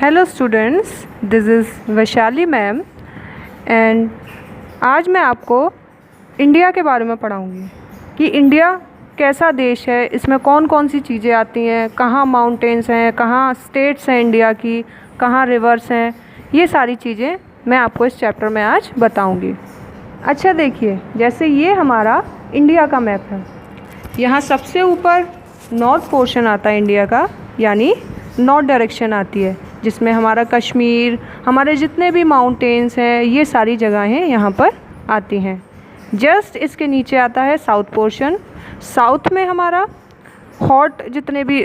Hello students, this is Vaishali ma'am and आज मैं आपको इंडिया के बारे में पढ़ाऊँगी कि इंडिया कैसा देश है, इसमें कौन कौन सी चीज़ें आती हैं, कहाँ माउंटेन्स हैं, कहाँ स्टेट्स हैं इंडिया की, कहाँ रिवर्स हैं। ये सारी चीज़ें मैं आपको इस चैप्टर में आज बताऊँगी। अच्छा देखिए, जैसे ये हमारा इंडिया का मैप है। यहाँ सबसे ऊपर नॉर्थ पोर्शन आता है इंडिया का, यानी नॉर्थ डायरेक्शन आती है, जिसमें हमारा कश्मीर, हमारे जितने भी माउंटेन्स हैं, ये सारी जगहें यहाँ पर आती हैं। जस्ट इसके नीचे आता है साउथ पोर्शन। साउथ में हमारा हॉट जितने भी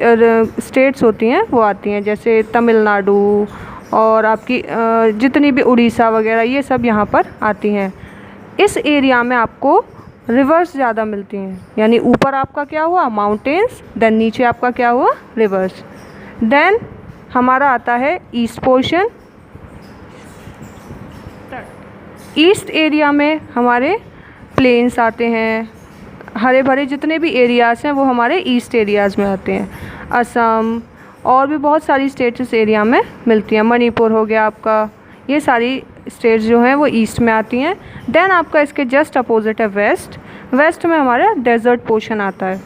स्टेट्स होती हैं वो आती हैं, जैसे तमिलनाडु और आपकी जितनी भी उड़ीसा वगैरह, ये सब यहाँ पर आती हैं। इस एरिया में आपको रिवर्स ज़्यादा मिलती हैं, यानी ऊपर आपका क्या हुआ माउंटेन्स, देन नीचे आपका क्या हुआ रिवर्स। देन हमारा आता है ईस्ट पोर्शन। ईस्ट एरिया में हमारे प्लेन्स आते हैं, हरे भरे जितने भी एरियाज़ हैं वो हमारे ईस्ट एरियाज़ में आते हैं। असम और भी बहुत सारी स्टेट्स इस एरिया में मिलती हैं, मणिपुर हो गया आपका, ये सारी स्टेट्स जो हैं वो ईस्ट में आती हैं। देन आपका इसके जस्ट अपोजिट है वेस्ट। वेस्ट में हमारा डेजर्ट पोर्शन आता है,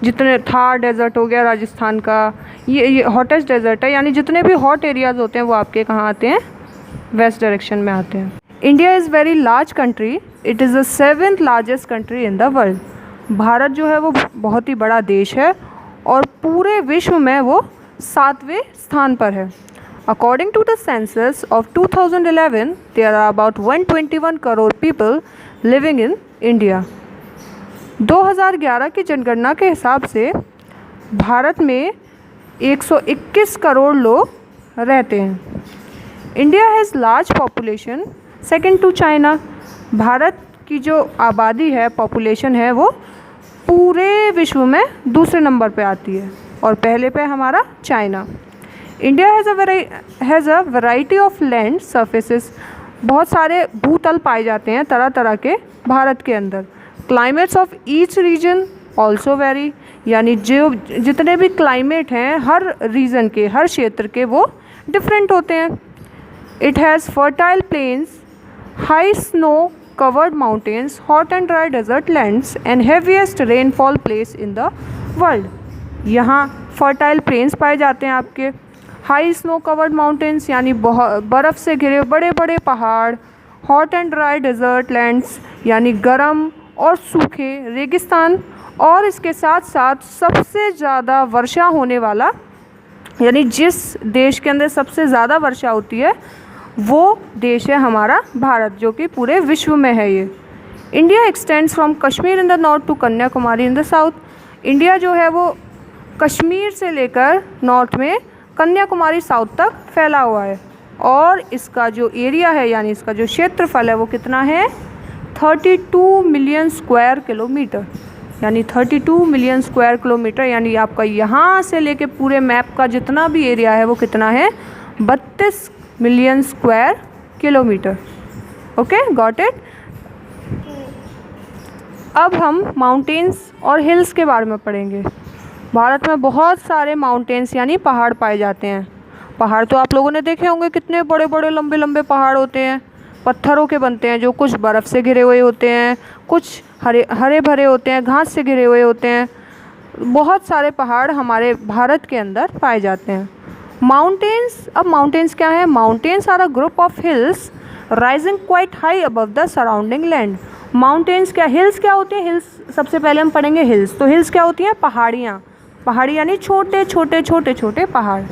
जितने थार डेजर्ट हो गया राजस्थान का, ये हॉटेस्ट डेजर्ट है, यानी जितने भी हॉट एरियाज़ होते हैं वो आपके कहाँ आते हैं, वेस्ट डायरेक्शन में आते हैं। India is very large country, it is the 7th largest country in the world. Bharat जो है वो बहुत ही बड़ा देश है और पूरे विश्व में वो 7वें स्थान पर है। According to the census of 2011 there are about 121 crore people living in India. 2011 की जनगणना के हिसाब से भारत में 121 करोड़ लोग रहते हैं। India has large population, second to China. Bharat की जो आबादी है, पॉपुलेशन है, वो पूरे विश्व में दूसरे नंबर पे आती है और पहले पे हमारा China. India has a variety of land surfaces. बहुत सारे भूतल पाए जाते हैं तरह तरह के भारत के अंदर। Climates of each reason also very, यानी जो जितने भी क्लाइमेट हैं हर रीजन के, हर क्षेत्र के, वो डिफरेंट होते हैं। It has fertile planes, high snow covered mountains, hot and dry desert lands and heaviest rainfall place in the world। यहाँ fertile plains पाए जाते हैं आपके, हाई स्नो कवर्ड माउंटेन्स यानी बर्फ़ से घिरे बड़े बड़े पहाड़, hot and dry desert lands यानी गर्म और सूखे रेगिस्तान, और इसके साथ साथ सबसे ज़्यादा वर्षा होने वाला, यानी जिस देश के अंदर सबसे ज़्यादा वर्षा होती है वो देश है हमारा भारत, जो कि पूरे विश्व में है ये। India extends from Kashmir in the north to Kanyakumari in the south. India जो है वो कश्मीर से लेकर नॉर्थ में कन्याकुमारी साउथ तक फैला हुआ है, और इसका जो एरिया है, यानी इसका जो क्षेत्रफल है, वो कितना है 32 मिलियन स्क्वायर किलोमीटर, यानी 32 मिलियन स्क्वायर किलोमीटर, यानी आपका यहाँ से लेके पूरे मैप का जितना भी एरिया है वो कितना है 32 million square kilometre. Okay, got it. अब हम माउंटेन्स और हिल्स के बारे में पढ़ेंगे। भारत में बहुत सारे माउंटेन्स यानी पहाड़ पाए जाते हैं। पहाड़ तो आप लोगों ने देखे होंगे, कितने बड़े बड़े लंबे लंबे पहाड़ होते हैं, पत्थरों के बनते हैं, जो कुछ बर्फ़ से घिरे हुए होते हैं, कुछ हरे भरे होते हैं, घास से घिरे हुए होते हैं। बहुत सारे पहाड़ हमारे भारत के अंदर पाए जाते हैं। माउंटेन्स, अब माउंटेन्स क्या है? Mountains are a group of hills rising quite high above the surrounding land. Mountains क्या, हिल्स क्या होते हैं? हिल्स सबसे पहले हम पढ़ेंगे हिल्स। तो हिल्स क्या होती हैं? पहाड़ियाँ। पहाड़ी यानी छोटे छोटे छोटे छोटे पहाड़।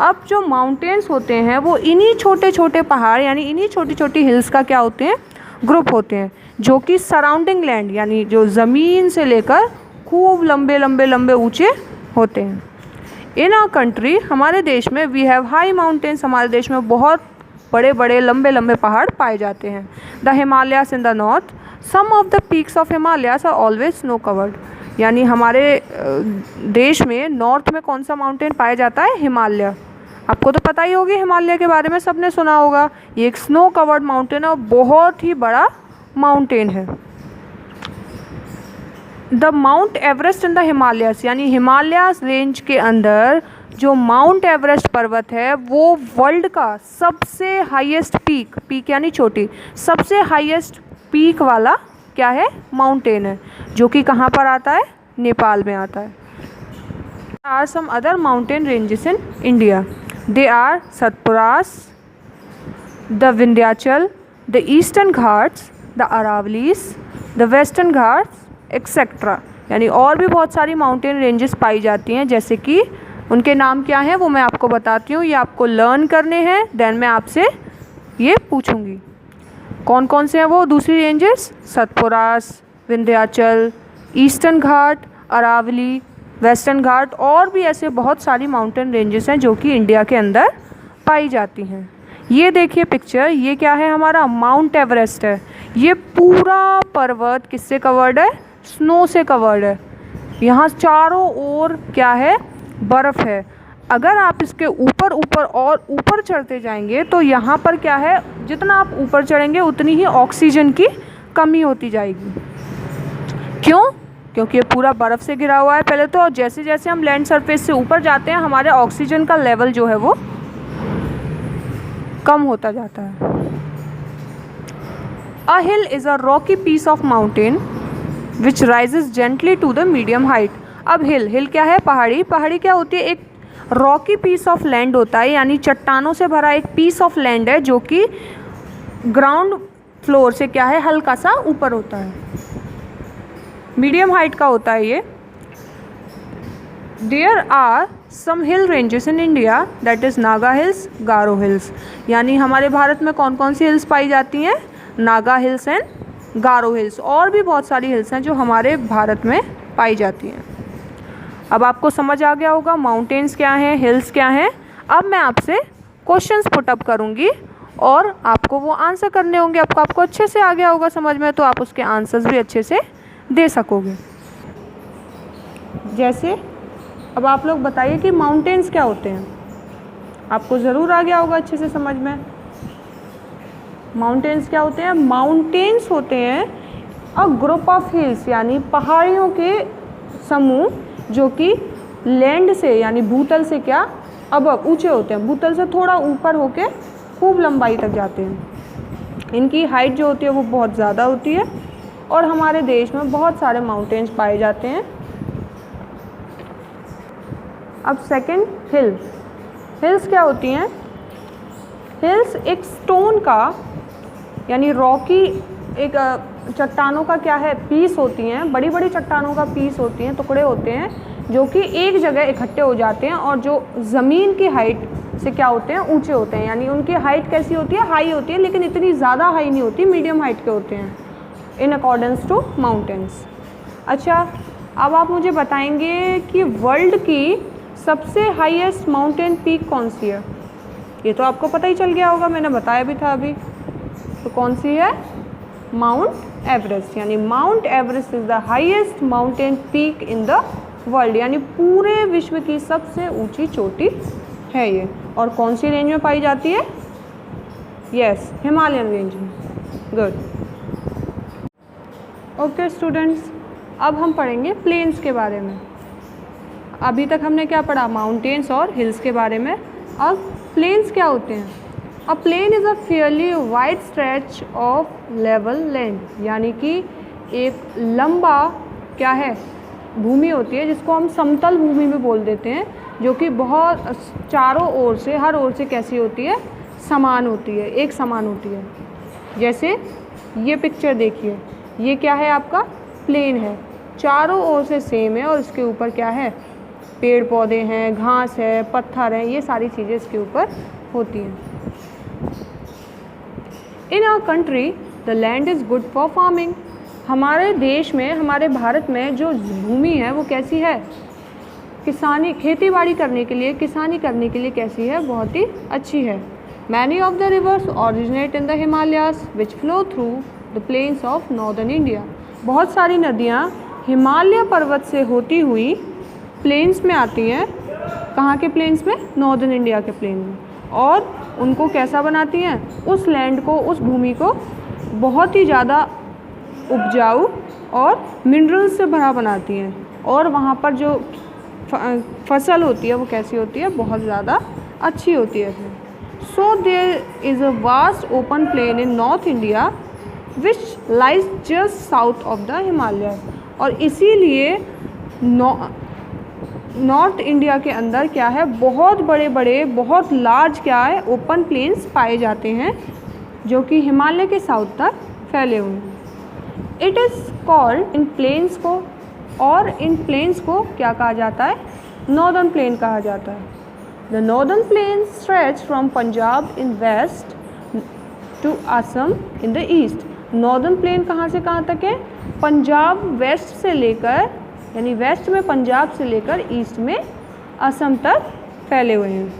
अब जो माउंटेन्स होते हैं वो इन्हीं छोटे छोटे पहाड़ यानी इन्हीं छोटी छोटी हिल्स का क्या होते हैं? ग्रुप होते हैं, जो कि सराउंडिंग लैंड यानी जो ज़मीन से लेकर खूब लंबे लंबे लंबे ऊँचे होते हैं। इन आवर कंट्री, हमारे देश में, वी हैव हाई माउंटेन्स, हमारे देश में बहुत बड़े बड़े लंबे लंबे पहाड़ पाए जाते हैं। The Himalayas in the north, some of the peaks of Himalayas are always snow covered, यानी हमारे देश में नॉर्थ में कौन सा माउंटेन पाया जाता है? हिमालय। आपको तो पता ही होगी हिमालय के बारे में, सबने सुना होगा। ये एक स्नो कवर्ड माउंटेन है और बहुत ही बड़ा माउंटेन है। The mount Everest in the Himalayas, यानी हिमालयास रेंज के अंदर जो माउंट एवरेस्ट पर्वत है वो वर्ल्ड का सबसे हाईएस्ट पीक यानी चोटी, सबसे हाईएस्ट पीक वाला क्या है, माउंटेन है, जो कि कहाँ पर आता है, नेपाल में आता है। Are some other mountain ranges in India, they are Satpuras, the Vindhyachal, the eastern Ghats, the Aravallis, the western Ghats etcetera. यानी और भी बहुत सारी माउंटेन रेंजेस पाई जाती हैं, जैसे कि उनके नाम क्या हैं वो मैं आपको बताती हूँ, ये आपको लर्न करने हैं, देन मैं आपसे ये पूछूंगी कौन कौन से हैं वो दूसरी रेंजेस, सतपुरास, विंध्याचल, ईस्टर्न घाट, अरावली, वेस्टर्न घाट, और भी ऐसे बहुत सारी माउंटेन रेंजेस हैं जो कि इंडिया के अंदर पाई जाती हैं। ये देखिए पिक्चर, ये क्या है, हमारा माउंट एवरेस्ट है। ये पूरा पर्वत किससे कवर्ड है, स्नो से कवर्ड है। यहाँ चारों ओर क्या है, बर्फ़ है। अगर आप इसके ऊपर और ऊपर चढ़ते जाएंगे तो यहाँ पर क्या है, जितना आप ऊपर चढ़ेंगे उतनी ही ऑक्सीजन की कमी होती जाएगी। क्यों? क्योंकि ये पूरा बर्फ़ से घिरा हुआ है पहले तो, और जैसे जैसे हम लैंड सरफेस से ऊपर जाते हैं हमारे ऑक्सीजन का लेवल जो है वो कम होता जाता है। A hill is a rocky piece of mountain which rises gently to the medium height. अब हिल क्या है, पहाड़ी क्या होती है, एक रॉकी पीस ऑफ लैंड होता है, यानी चट्टानों से भरा एक पीस ऑफ लैंड है जो कि ग्राउंड फ्लोर से क्या है, हल्का सा ऊपर होता है, मीडियम हाइट का होता है ये। There are some hill ranges in India that is Naga hills, Garo hills. यानी हमारे भारत में कौन कौन सी हिल्स पाई जाती हैं, Naga hills and Garo hills, और भी बहुत सारी हिल्स हैं जो हमारे भारत में पाई जाती हैं। अब आपको समझ आ गया होगा माउंटेन्स क्या हैं, हिल्स क्या हैं। अब मैं आपसे क्वेश्चंस पुट अप करूँगी और आपको वो आंसर करने होंगे। आपको अच्छे से आ गया होगा समझ में, तो आप उसके आंसर्स भी अच्छे से दे सकोगे। जैसे अब आप लोग बताइए कि माउंटेन्स क्या होते हैं, आपको ज़रूर आ गया होगा अच्छे से समझ में। माउंटेन्स क्या होते हैं, माउंटेन्स होते हैं अ ग्रुप ऑफ हिल्स, यानी पहाड़ियों के समूह जो कि लैंड से यानी भूतल से क्या अब ऊंचे होते हैं, भूतल से थोड़ा ऊपर होके खूब लंबाई तक जाते हैं। इनकी हाइट जो होती है वो बहुत ज़्यादा होती है और हमारे देश में बहुत सारे माउंटेन्स पाए जाते हैं। अब सेकंड, हिल्स क्या होती हैं। हिल्स एक स्टोन का यानी रॉकी एक चट्टानों का क्या है, पीस होती हैं, बड़ी बड़ी चट्टानों का पीस होती हैं, टुकड़े होते हैं जो कि एक जगह इकट्ठे हो जाते हैं और जो ज़मीन की हाइट से क्या होते हैं, ऊंचे होते हैं। यानी उनकी हाइट कैसी होती है, हाई होती है, लेकिन इतनी ज़्यादा हाई नहीं होती, मीडियम हाइट के होते हैं इन अकॉर्डेंस टू माउंटेन्स। अच्छा, अब आप मुझे बताएंगे कि वर्ल्ड की सबसे हाईएस्ट माउंटेन पीक कौन सी है। ये तो आपको पता ही चल गया होगा, मैंने बताया भी था अभी। तो कौन सी है, माउंट एवरेस्ट। यानी mount Everest is the highest mountain peak in the world, यानी पूरे विश्व की सबसे ऊंची चोटी है ये। और कौन सी रेंज में पाई जाती है, यस, हिमालयन रेंज में। गुड। ओके स्टूडेंट्स, अब हम पढ़ेंगे प्लेन्स के बारे में। अभी तक हमने क्या पढ़ा, माउंटेन्स और हिल्स के बारे में। अब प्लेन्स क्या होते हैं। A plain is a fairly wide stretch of level land, यानी कि एक लंबा क्या है, भूमि होती है जिसको हम समतल भूमि में बोल देते हैं, जो कि बहुत चारों ओर से, हर ओर से कैसी होती है, समान होती है, एक समान होती है। जैसे ये पिक्चर देखिए, ये क्या है, आपका प्लेन है, चारों ओर से सेम है और इसके ऊपर क्या है, पेड़ पौधे हैं, घास है, पत्थर है, ये सारी चीज़ें इसके ऊपर होती हैं। In our country the land is good for farming. हमारे देश में, हमारे भारत में जो भूमि है वो कैसी है, किसानी, खेती बाड़ी करने के लिए, किसानी करने के लिए कैसी है, बहुत ही अच्छी है। Many of the rivers originate in the Himalayas which flow through the plains of northern India. बहुत सारी नदियाँ हिमालय पर्वत से होती हुई प्लेन्स में आती हैं। कहाँ के प्लेन्स में, नॉर्दर्न इंडिया के प्लेन में, और उनको कैसा बनाती हैं, उस लैंड को, उस भूमि को बहुत ही ज़्यादा उपजाऊ और मिनरल्स से भरा बनाती हैं। और वहाँ पर जो फसल होती है वो कैसी होती है, बहुत ज़्यादा अच्छी होती है। So there is a vast open plain in north India which lies just south of the Himalaya. और इसीलिए नॉर्थ इंडिया के अंदर क्या है, बहुत बड़े बड़े बहुत लार्ज क्या है ओपन प्लेन्स पाए जाते हैं जो कि हिमालय के साउथ तक फैले हुए हैं। इट इज़ कॉल्ड इन प्लेन्स को, और इन प्लेन्स को क्या कहा जाता है, नॉर्दर्न प्लेन कहा जाता है। The northern plain stretch from Punjab in west to Assam in the east. Northern plain कहाँ से कहाँ तक है, पंजाब वेस्ट से लेकर, यानी वेस्ट में पंजाब से लेकर ईस्ट में असम तक फैले हुए हैं।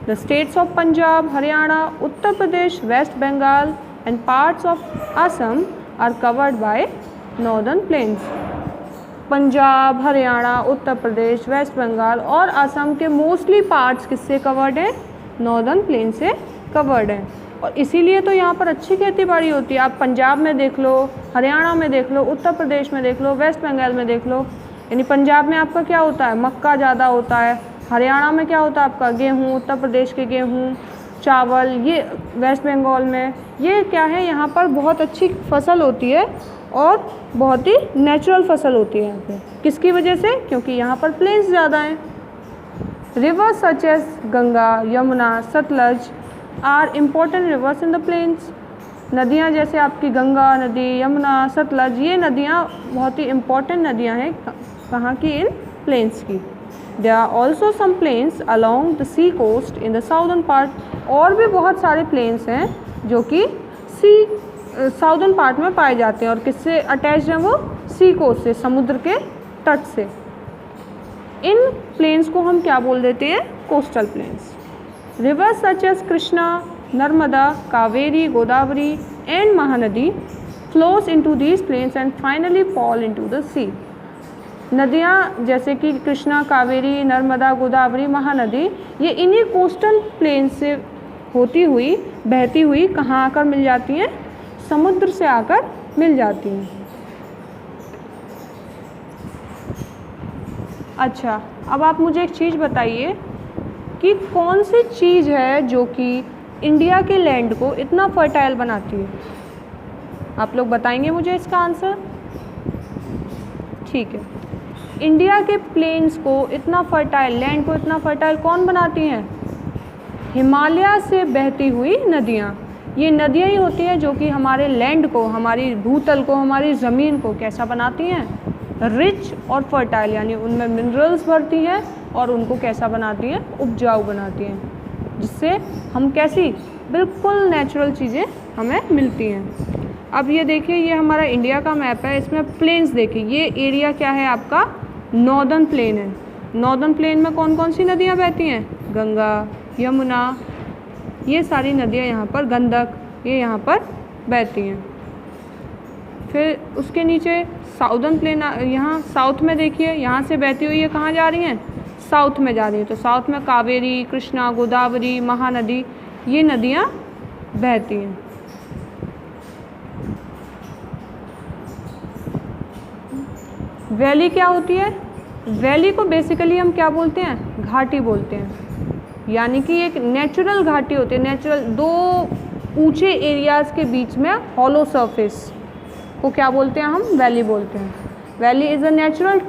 The states of Punjab, Haryana, Uttar Pradesh, West Bengal and parts of Assam are covered by northern plains. Punjab, Haryana, Uttar Pradesh, West Bengal और असम के मोस्टली पार्ट्स किससे कवर्ड हैं, नॉर्दर्न प्लेन से कवर्ड हैं। और इसीलिए तो यहाँ पर अच्छी खेती बाड़ी होती है। आप पंजाब में देख लो, हरियाणा में देख लो, उत्तर प्रदेश में देख लो, वेस्ट बंगाल में देख लो, यानी पंजाब में आपका क्या होता है, मक्का ज़्यादा होता है। हरियाणा में क्या होता है आपका, गेहूँ, उत्तर प्रदेश के गेहूँ, चावल, ये वेस्ट बंगाल में ये क्या है, यहाँ पर बहुत अच्छी फसल होती है और बहुत ही नेचुरल फसल होती है यहाँ पे। किसकी वजह से, क्योंकि यहाँ पर प्लेन्स ज़्यादा हैं। Rivers such as Ganga, Yamuna, Sutlej are important rivers in the plains. नदियाँ जैसे आपकी गंगा नदी, यमुना, सतलज, ये नदियाँ बहुत ही इम्पोर्टेंट नदियाँ हैं कहाँ की, इन प्लेन्स की। There are also some plains along the sea coast in the southern part। और भी बहुत सारे प्लेन्स हैं जो कि साउदर्न पार्ट में पाए जाते हैं। और किससे अटैच हैं वो, सी कोस्ट से, समुद्र के तट से। इन प्लेन्स को हम क्या बोल देते हैं, coastal plains. Rivers such as Krishna, Narmada, Kaveri, Godavari and Mahanadi flows into these plains and finally fall into the sea। नदियाँ जैसे कि कृष्णा, कावेरी, नर्मदा, गोदावरी, महानदी, ये इन्हीं कोस्टल प्लेन से होती हुई, बहती हुई कहाँ आकर मिल जाती हैं, समुद्र से आकर मिल जाती हैं। अच्छा, अब आप मुझे एक चीज़ बताइए कि कौन सी चीज़ है जो कि इंडिया के लैंड को इतना फर्टाइल बनाती है। आप लोग बताएंगे मुझे इसका आंसर, ठीक है। इंडिया के प्लेन्स को इतना फर्टाइल, लैंड को इतना फर्टाइल कौन बनाती हैं, हिमालय से बहती हुई नदियाँ। ये नदियाँ ही होती हैं जो कि हमारे लैंड को, हमारी भूतल को, हमारी ज़मीन को कैसा बनाती हैं, रिच और फर्टाइल, यानी उनमें मिनरल्स भरती हैं और उनको कैसा बनाती हैं, उपजाऊ बनाती हैं, जिससे हम कैसी, बिल्कुल नेचुरल चीज़ें हमें मिलती हैं। अब ये देखिए, ये हमारा इंडिया का मैप है, इसमें प्लेन्स देखिए, ये एरिया क्या है आपका, नॉर्दर्न प्लेन है। नॉर्दर्न प्लेन में कौन कौन सी नदियाँ बहती हैं, गंगा, यमुना, ये सारी नदियाँ यहाँ पर, गंडक, ये यहाँ पर बहती हैं। फिर उसके नीचे साउदर्न प्लेन, यहाँ साउथ में देखिए, यहाँ से बहती हुई ये कहाँ जा रही हैं, साउथ में जा रही हैं। तो साउथ में कावेरी, कृष्णा, गोदावरी, महानदी, ये नदियाँ बहती हैं। वैली क्या होती है, वैली को बेसिकली हम क्या बोलते हैं, घाटी बोलते हैं, यानी कि एक नेचुरल घाटी होती है। नेचुरल, दो ऊंचे एरियाज़ के बीच में हॉलो सरफेस को क्या बोलते हैं हम, वैली बोलते हैं। Valley is a natural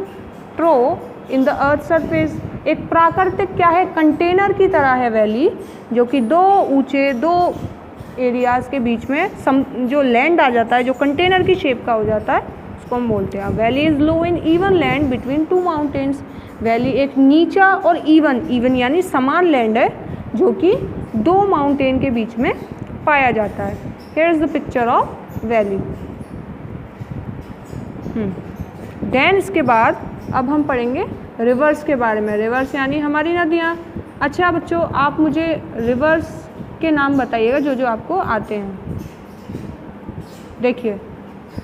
trough in the earth surface. एक प्राकृतिक क्या है, कंटेनर की तरह है वैली, जो कि दो ऊंचे, दो एरियाज़ के बीच में जो लैंड आ जाता है, जो कंटेनर की शेप का हो जाता है, उसको हम बोलते हैं। Valley is low in even land between two mountains. Valley एक नीचा और इवन यानी समान लैंड है जो कि दो माउंटेन के बीच में पाया जाता है। Here is the picture of valley. Then इसके बाद अब हम पढ़ेंगे रिवर्स के बारे में। रिवर्स यानी हमारी नदियाँ। अच्छा बच्चों, आप मुझे रिवर्स के नाम बताइएगा जो जो आपको आते हैं। देखिए,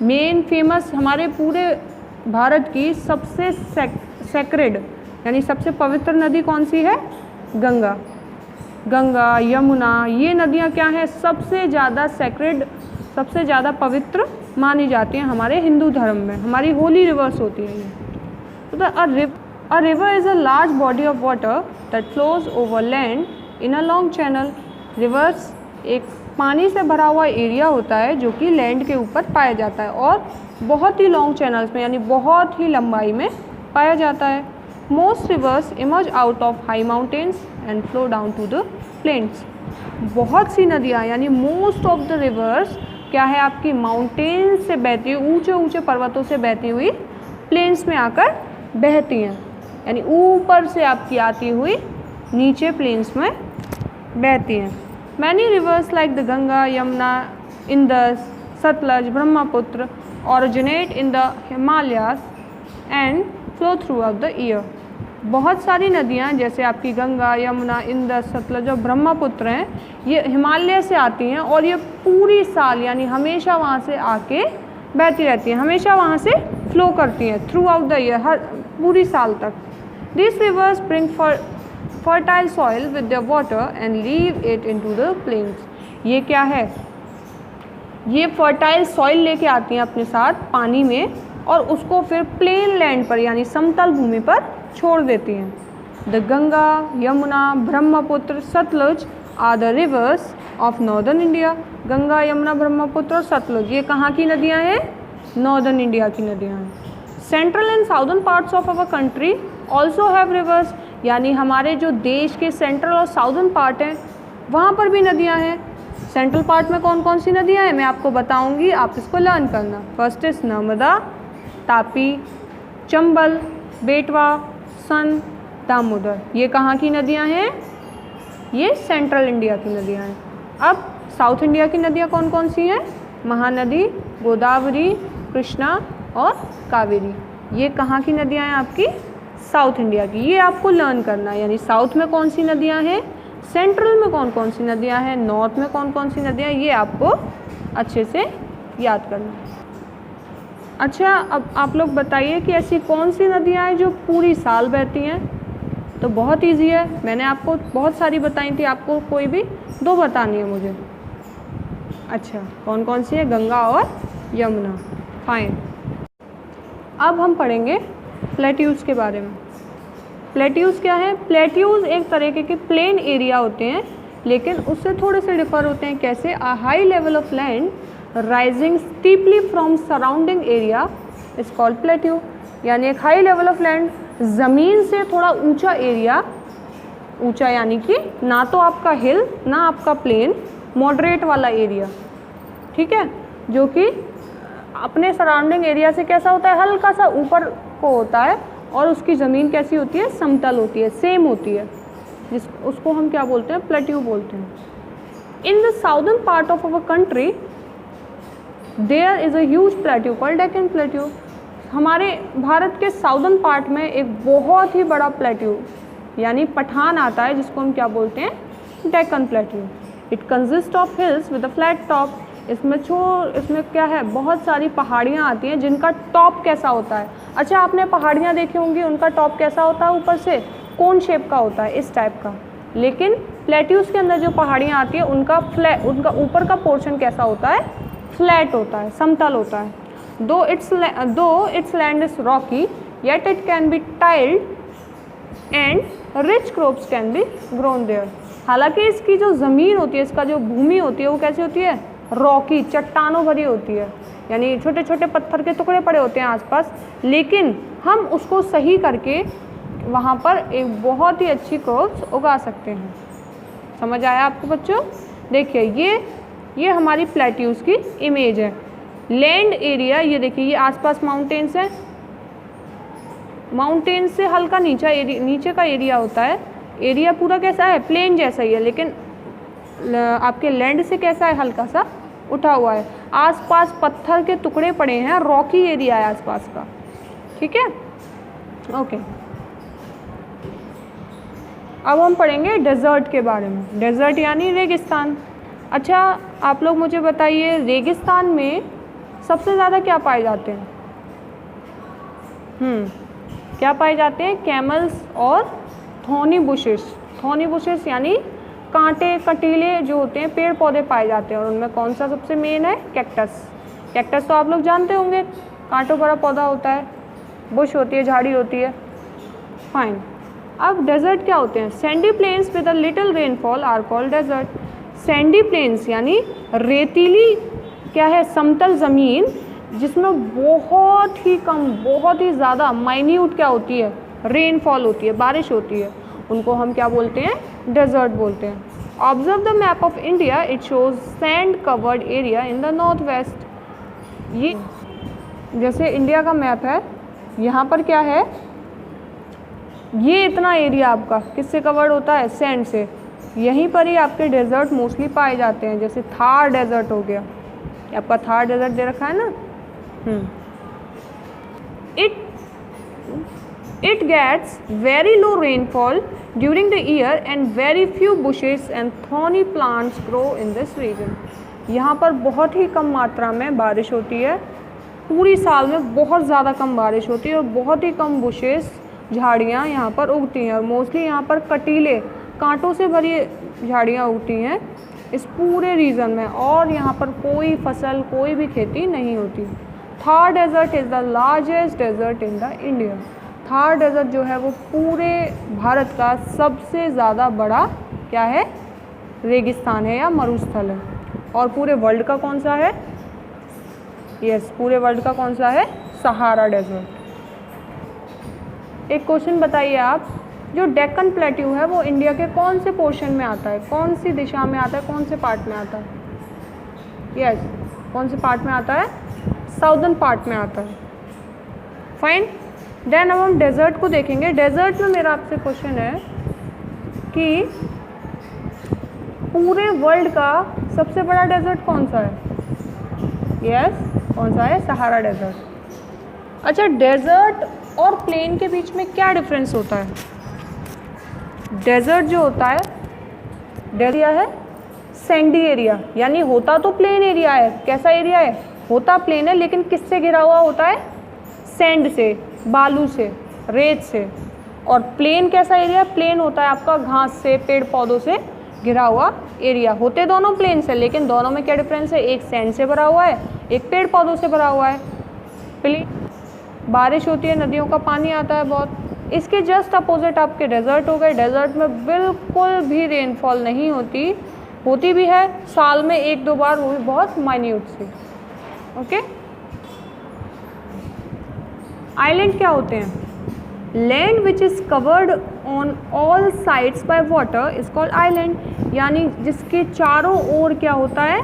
मेन फेमस हमारे पूरे भारत की सबसे सेक्रेड यानी सबसे पवित्र नदी कौन सी है, गंगा। गंगा, यमुना, ये नदियाँ क्या हैं, सबसे ज़्यादा सेक्रेड, सबसे ज़्यादा पवित्र मानी जाती हैं हमारे हिंदू धर्म में। हमारी होली रिवर्स होती है ये। तो A river is a large body of water that flows over land in a long channel. Rivers एक पानी से भरा हुआ एरिया होता है जो कि लैंड के ऊपर पाया जाता है और बहुत ही लॉन्ग चैनल्स में यानी बहुत ही लंबाई में पाया जाता है. Most rivers emerge out of high mountains and flow down to the plains. बहुत सी नदियाँ यानी मोस्ट ऑफ द रिवर्स क्या है आपकी माउंटेन्स से बहती हुई, ऊंचे ऊंचे पर्वतों से बहती हुई प्लेन्स में आकर बहती हैं, यानी ऊपर से आपकी आती हुई नीचे प्लेन्स में बहती हैं. Many reverse like the Ganga, Yamuna, Indus, Sutlej, Brahmaputra originate in the Himalayas and flow through out the year. बहुत सारी नदियाँ जैसे आपकी गंगा, यमुना, इंदस, सतलज और ब्रह्मपुत्र हैं, ये हिमालय से आती हैं और ये पूरी साल यानी हमेशा वहाँ से आके बहती रहती हैं, हमेशा वहाँ से फ्लो करती हैं थ्रू आउट द ईयर, हर पूरी साल तक. This rivers bring fertile soil with the water and leave it into the plains. ये क्या है, ये फर्टाइल सॉइल लेके आती हैं अपने साथ पानी में और उसको फिर प्लेन लैंड पर यानी समतल भूमि पर छोड़ देती हैं. The Ganga, Yamuna, Brahmaputra, Sutlej are the rivers of northern India. Ganga, Yamuna, Brahmaputra और सतलुज ये कहाँ की नदियाँ हैं, नॉर्दर्न इंडिया की नदियाँ हैं. Central and southern parts of our country also have rivers, यानी हमारे जो देश के सेंट्रल और साउदर्न पार्ट हैं वहाँ पर भी नदियाँ हैं. सेंट्रल पार्ट में कौन कौन सी नदियाँ हैं मैं आपको बताऊँगी, आप इसको लर्न करना. फर्स्ट इज नर्मदा, तापी, चंबल, बेटवा, सन, दामोदर. ये कहाँ की नदियाँ हैं, ये सेंट्रल इंडिया की नदियाँ हैं. अब साउथ इंडिया की नदियाँ कौन कौन सी हैं, महानदी, गोदावरी, कृष्णा और कावेरी. ये कहाँ की नदियाँ हैं आपकी, साउथ इंडिया की. ये आपको लर्न करना है, यानी साउथ में कौन सी नदियाँ हैं, सेंट्रल में कौन कौन सी नदियाँ हैं, नॉर्थ में कौन कौन सी नदियाँ, ये आपको अच्छे से याद करना है. अच्छा, अब आप लोग बताइए कि ऐसी कौन सी नदियाँ हैं जो पूरी साल बहती हैं. तो बहुत इजी है, मैंने आपको बहुत सारी बताई थी, आपको कोई भी 2 बतानी है मुझे. अच्छा, कौन कौन सी है, गंगा और यमुना. फाइन. अब हम पढ़ेंगे प्लेट्यूज के बारे में. प्लेट्यूज क्या है, प्लेट्यूज एक तरीके के प्लेन एरिया होते हैं लेकिन उससे थोड़े से डिफर होते हैं. कैसे, a high level of land rising steeply from surrounding area is called plateau. यानी एक हाई लेवल ऑफ लैंड, ज़मीन से थोड़ा ऊंचा एरिया, ऊंचा यानी कि ना तो आपका हिल ना आपका प्लेन, मॉडरेट वाला एरिया, ठीक है, जो कि अपने सराउंडिंग एरिया से कैसा होता है, हल्का सा ऊपर को होता है और उसकी ज़मीन कैसी होती है, समतल होती है, सेम होती है, उसको हम क्या बोलते हैं, प्लेट्यू बोलते हैं. In the southern part of our country there is a huge plateau called Deccan plateau. हमारे भारत के साउदर्न पार्ट में एक बहुत ही बड़ा प्लेट्यू यानी पठान आता है जिसको हम क्या बोलते हैं, Deccan plateau. It consist of hills with a flat top. इसमें क्या है, बहुत सारी पहाड़ियाँ आती हैं जिनका टॉप कैसा होता है. अच्छा, आपने पहाड़ियाँ देखी होंगी, उनका टॉप कैसा होता है, ऊपर से कोन शेप का होता है, इस टाइप का. लेकिन प्लेट्यूज के अंदर जो पहाड़ियाँ आती हैं उनका ऊपर का पोर्शन कैसा होता है, फ्लैट होता है, समतल होता है. Though its land is rocky, yet it can be tilled and rich crops can be grown there. हालांकि इसकी जो ज़मीन होती है, इसका जो भूमि होती है वो कैसी होती है, रॉकी, चट्टानों भरी होती है, यानी छोटे छोटे पत्थर के टुकड़े पड़े होते हैं आसपास, लेकिन हम उसको सही करके वहाँ पर एक बहुत ही अच्छी क्रॉप्स उगा सकते हैं. समझ आया आपको बच्चों. देखिए ये हमारी प्लेट्यूज की इमेज है. लैंड एरिया, ये देखिए, ये आसपास माउंटेन्स हैं, माउंटेन से हल्का नीचे का एरिया होता है. एरिया पूरा कैसा है, प्लेन जैसा ही है, लेकिन आपके लैंड से कैसा है, हल्का सा उठा हुआ है. आसपास पत्थर के टुकड़े पड़े हैं, रॉकी एरिया है आसपास का, ठीक है, ओके. अब हम पढ़ेंगे डेजर्ट के बारे में. डेजर्ट यानी रेगिस्तान. अच्छा, आप लोग मुझे बताइए, रेगिस्तान में सबसे ज़्यादा क्या पाए जाते हैं, क्या पाए जाते हैं, कैमल्स और थॉर्नी बुशेस. थॉर्नी बुशेस यानी कांटे कटीले जो होते हैं पेड़ पौधे पाए जाते हैं, और उनमें कौन सा सबसे मेन है, कैक्टस. कैक्टस तो आप लोग जानते होंगे, कांटों भरा पौधा होता है, बुश होती है, झाड़ी होती है, फाइन। अब डेजर्ट क्या होते हैं? Sandy plains with a little rainfall are called desert. Sandy plains यानी रेतीली क्या है, समतल ज़मीन जिसमें बहुत ही कम, बहुत ही ज़्यादा माइन्यूट क्या होती है, रेनफॉल होती है, बारिश होती है, उनको हम क्या बोलते हैं? डेजर्ट बोलते हैं। Observe the map of India, it shows sand covered area in the north west. ये जैसे इंडिया का मैप है, यहाँ पर क्या है, ये इतना एरिया आपका किससे कवर्ड होता है? सैंड से। यहीं पर ही आपके डेजर्ट मोस्टली पाए जाते हैं, जैसे थार डेजर्ट हो गया, आपका थार डेजर्ट दे रखा है ना। It gets very low rainfall during the year and very few bushes and thorny plants grow in this region। यहाँ पर बहुत ही कम मात्रा में बारिश होती है, पूरी साल में बहुत ज़्यादा कम बारिश होती है और बहुत ही कम बुशेस, झाड़ियाँ यहाँ पर उगती हैं और मोस्टली यहाँ पर कटीले कांटों से भरी झाड़ियाँ उगती हैं इस पूरे रीजन में, और यहाँ पर कोई फसल, कोई भी खेती नहीं होती। Thar desert is the largest desert in the India. Thar desert जो है वो पूरे भारत का सबसे ज़्यादा बड़ा क्या है, रेगिस्तान है या मरुस्थल है। और पूरे वर्ल्ड का कौन सा है? यस, पूरे वर्ल्ड का कौन सा है? Sahara desert. एक क्वेश्चन बताइए आप, जो डेक्कन प्लेट्यू है वो इंडिया के कौन से पोर्शन में आता है, कौन सी दिशा में आता है, कौन से पार्ट में आता है? यस, कौन से पार्ट में आता है? साउदर्न पार्ट में आता है। फाइन। देन अब हम डेजर्ट को देखेंगे। डेजर्ट में मेरा आपसे क्वेश्चन है कि पूरे वर्ल्ड का सबसे बड़ा डेजर्ट कौन सा है? यस, कौन सा है? Sahara desert. अच्छा, डेजर्ट और प्लेन के बीच में क्या डिफरेंस होता है? डेजर्ट जो होता है, एरिया है सैंडी एरिया, यानी होता तो प्लेन एरिया है। कैसा एरिया है? होता प्लेन है, लेकिन किससे घिरा हुआ होता है? सैंड से, बालू से, रेत से। और प्लेन कैसा एरिया है? प्लेन होता है आपका घास से, पेड़ पौधों से घिरा हुआ एरिया। होते दोनों प्लेन से, लेकिन दोनों में क्या डिफरेंस है? एक सैंड से भरा हुआ है, एक पेड़ पौधों से भरा हुआ है। प्लेन बारिश होती है, नदियों का पानी आता है बहुत। इसके जस्ट अपोजिट आपके डेजर्ट हो गए। डेजर्ट में बिल्कुल भी रेनफॉल नहीं होती, होती भी है साल में एक दो बार, वो भी बहुत माइन्यूट सी। ओके। आइलैंड क्या होते हैं? Land which is covered on all sides by water is called island. यानी जिसके चारों ओर क्या होता है?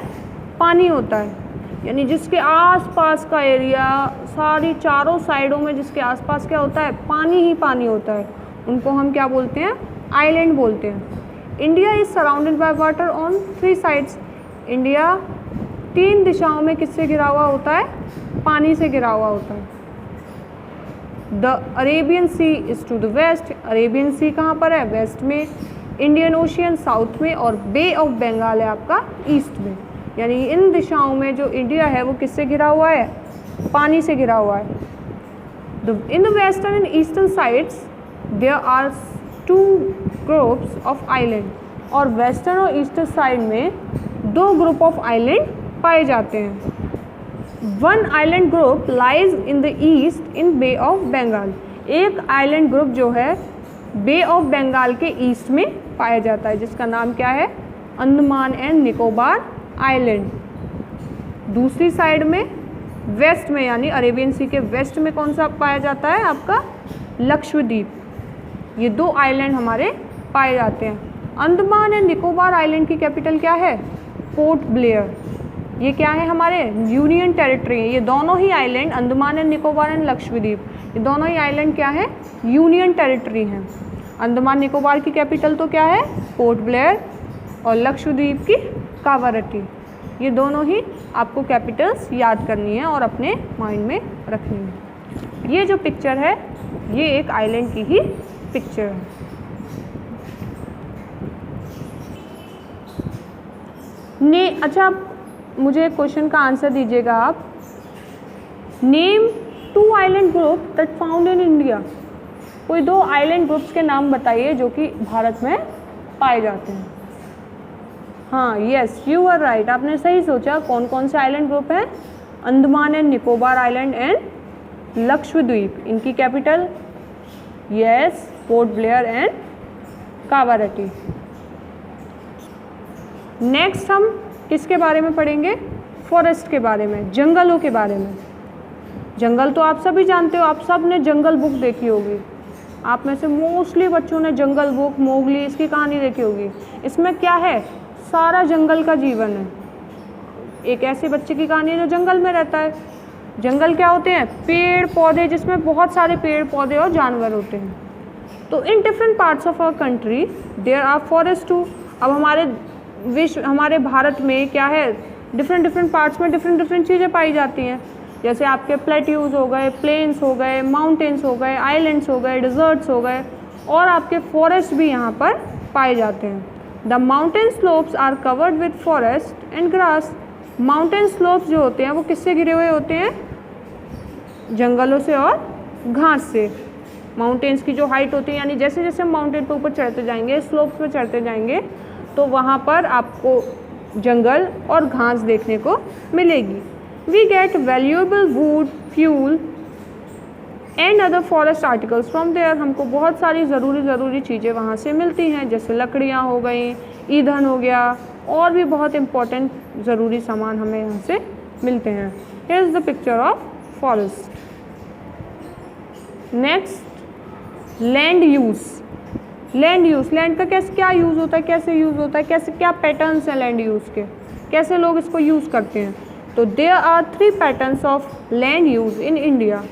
पानी होता है, यानी जिसके आसपास का एरिया, सारी चारों साइडों में जिसके आसपास क्या होता है? पानी ही पानी होता है, उनको हम क्या बोलते हैं? आइलैंड बोलते हैं। India is surrounded by water on 3 sides. India 3 दिशाओं में किससे घिरा हुआ होता है? पानी से घिरा हुआ होता है। The Arabian Sea is to the west. Arabian Sea कहाँ पर है? वेस्ट में। इंडियन ओशियन साउथ में, और बे ऑफ बंगाल है आपका ईस्ट में। यानी इन दिशाओं में जो इंडिया है वो किससे घिरा हुआ है? पानी से घिरा हुआ है। In the western and eastern sides there are 2 groups of island. और वेस्टर्न और ईस्टर्न साइड में 2 ग्रुप ऑफ आइलैंड पाए जाते हैं। One island group lies in the east in bay of Bengal. एक आइलैंड ग्रुप जो है बे ऑफ बंगाल के ईस्ट में पाया जाता है, जिसका नाम क्या है? Andaman and Nicobar island. दूसरी साइड में वेस्ट में, यानी अरेबियन सी के वेस्ट में कौन सा पाया जाता है? आपका लक्षद्वीप। ये 2 आइलैंड हमारे पाए जाते हैं। अंडमान एंड निकोबार आइलैंड की कैपिटल क्या है? Port Blair. ये क्या है? हमारे यूनियन टेरिटरी है। ये दोनों ही island, Andaman and Nicobar and Lakshadweep, ये दोनों ही आइलैंड क्या है? यूनियन टेरिटरी हैं। अंडमान निकोबार की कैपिटल तो क्या है? पोर्ट ब्लेयर, और लक्षद्वीप की कावारत्ती। ये दोनों ही आपको कैपिटल्स याद करनी है और अपने माइंड में रखनी है। ये जो पिक्चर है ये एक आइलैंड की ही पिक्चर है। अच्छा, मुझे क्वेश्चन का आंसर दीजिएगा आप। Name 2 island group that found in India. कोई 2 आइलैंड ग्रुप्स के नाम बताइए जो कि भारत में पाए जाते हैं। हाँ, यस, यू आर राइट, आपने सही सोचा। कौन कौन से आइलैंड ग्रुप हैं? Andaman and Nicobar island and Lakshadweep. इनकी capital? Yes, Port Blair and Kavaratti. Next हम किसके बारे में पढ़ेंगे? फॉरेस्ट के बारे में, जंगलों के बारे में। जंगल तो आप सभी जानते हो, आप सब ने जंगल बुक देखी होगी। आप में से मोस्टली बच्चों ने जंगल बुक, मोगली, इसकी कहानी देखी होगी। इसमें क्या है? सारा जंगल का जीवन है। एक ऐसे बच्चे की कहानी है जो जंगल में रहता है। जंगल क्या होते हैं? पेड़ पौधे, जिसमें बहुत सारे पेड़ पौधे और जानवर होते हैं। तो in different parts of our country there are forest too. अब हमारे भारत में क्या है? डिफरेंट पार्ट्स में डिफरेंट चीज़ें पाई जाती हैं। जैसे आपके प्लेट्यूज हो गए, प्लेन्स हो गए, माउंटेन्स हो गए, आइलैंड्स हो गए, डिजर्ट्स हो गए, और आपके फॉरेस्ट भी यहाँ पर पाए जाते हैं। The mountain slopes are covered with forest and grass. Mountain slopes जो होते हैं वो किससे घिरे हुए होते हैं? जंगलों से और घास से। माउंटेन्स की जो हाइट होती है, यानी जैसे जैसे हम माउंटेन पर ऊपर चढ़ते जाएंगे, स्लोप्स पर चढ़ते जाएंगे, तो वहाँ पर आपको जंगल और घास देखने को मिलेगी। We get valuable wood, fuel and other forest articles from there. हमको बहुत सारी ज़रूरी चीज़ें वहाँ से मिलती हैं, जैसे लकड़ियाँ हो गई, ईंधन हो गया, और भी बहुत इम्पोर्टेंट ज़रूरी सामान हमें यहाँ से मिलते हैं। Here is the picture of forest. Next, land use. Land का क्या यूज़ होता है, कैसे यूज़ होता है, क्या पैटर्न्स हैं लैंड यूज़ के, कैसे लोग इसको यूज़ करते हैं। तो there are 3 patterns of land use in India.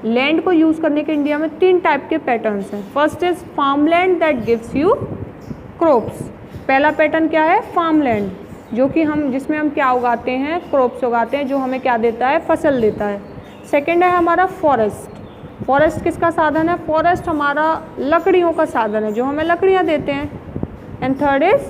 Land को यूज़ करने के इंडिया में 3 टाइप के पैटर्न्स हैं। First is farm land that gives you crops. पहला पैटर्न क्या है? फार्म लैंड, जो कि जिसमें हम क्या उगाते हैं? क्रॉप्स उगाते हैं, जो हमें क्या देता है? फसल देता है। सेकेंड है हमारा फॉरेस्ट। फॉरेस्ट किसका साधन है? फॉरेस्ट हमारा लकड़ियों का साधन है, जो हमें लकड़ियाँ देते हैं। And third is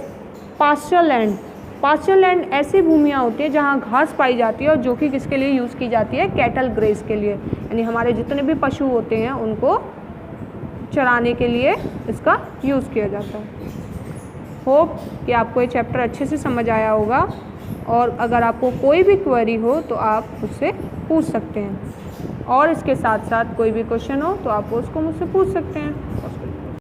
pasture land. Pasture land ऐसी भूमियाँ होती है जहाँ घास पाई जाती है, और जो कि किसके लिए यूज़ की जाती है? कैटल ग्रेस के लिए, यानी हमारे जितने भी पशु होते हैं उनको चराने के लिए इसका यूज़ किया जाता है। होप कि आपको ये चैप्टर अच्छे से समझ आया होगा, और अगर आपको कोई भी क्वेरी हो तो आप उससे पूछ सकते हैं, और इसके साथ साथ कोई भी क्वेश्चन हो तो आप उसको मुझसे पूछ सकते हैं।